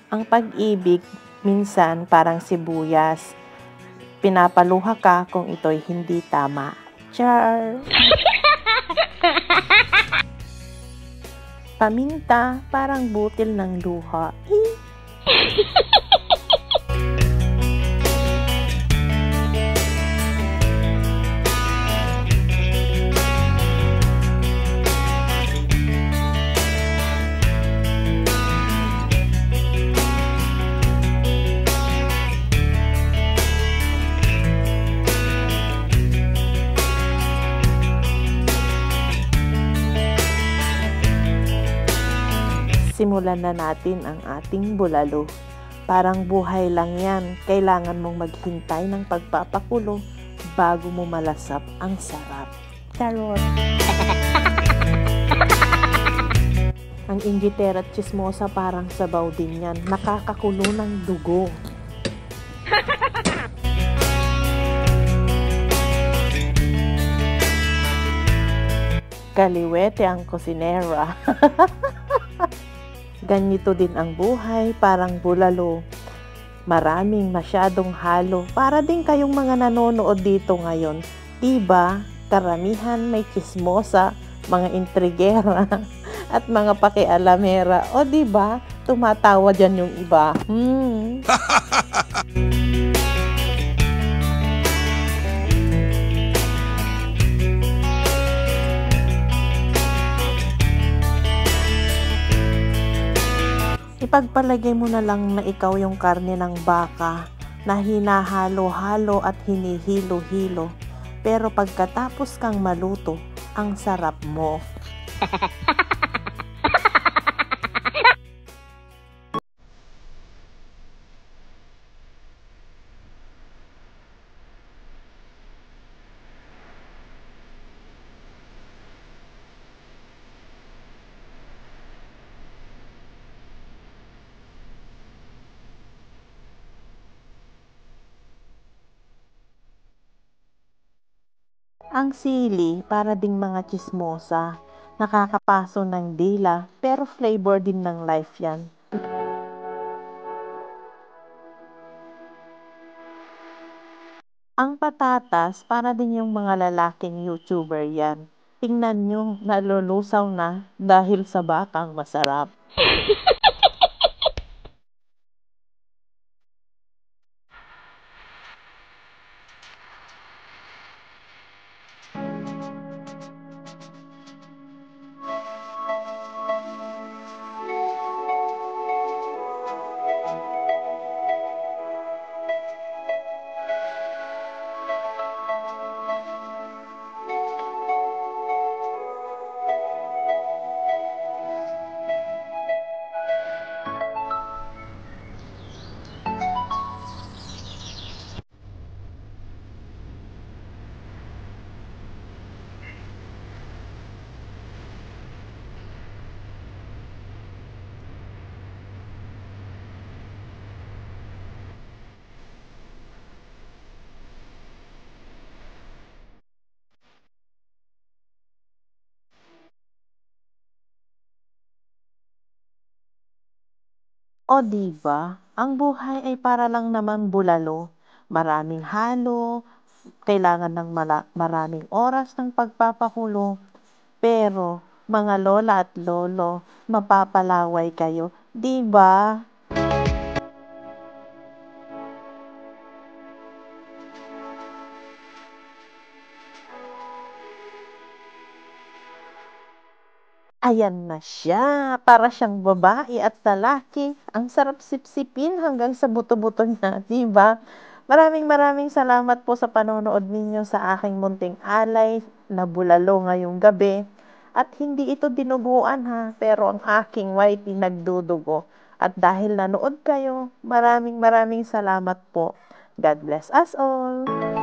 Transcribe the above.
Ang pag-ibig minsan parang sibuyas. Pinapaluha ka kung ito'y hindi tama. Char! Paminta parang butil ng luha. Simulan na natin ang ating bulalo. Parang buhay lang yan. Kailangan mong maghintay ng pagpapakulo bago mo malasap ang sarap. Charot! Ang inggitera at chismosa parang sabaw din yan. Nakakakulo ng dugo. Kaliwete ang kusinera. Ganito din ang buhay, parang bulalo. Maraming masyadong halo. Para din kayong mga nanonood dito ngayon. Diba? Karamihan may chismosa, mga intrigera, at mga pakialamera. O diba? Tumatawa dyan yung iba. Ipagpalagay mo na lang na ikaw yung karne ng baka na hinahalo-halo at hinihilo-hilo. Pero pagkatapos kang maluto, ang sarap mo. Ang sili, para ding mga chismosa, nakakapaso ng dila, pero flavor din ng life yan. Ang patatas, para din yung mga lalaking YouTuber yan. Tingnan nyo, nalulusaw na dahil sa bakang masarap. O diba, ang buhay ay para lang naman bulalo. Maraming halo, kailangan ng maraming oras ng pagpapakulo. Pero, mga lola at lolo, mapapalaway kayo, diba? Ayan na siya, para siyang babae at lalaki. Ang sarap sipsipin hanggang sa buto-buto niya, di ba? Maraming salamat po sa panonood ninyo sa aking munting alay na bulalo ngayong gabi. At hindi ito dinuguan ha, pero ang aking whitey nagdudugo. At dahil nanood kayo, maraming salamat po. God bless us all!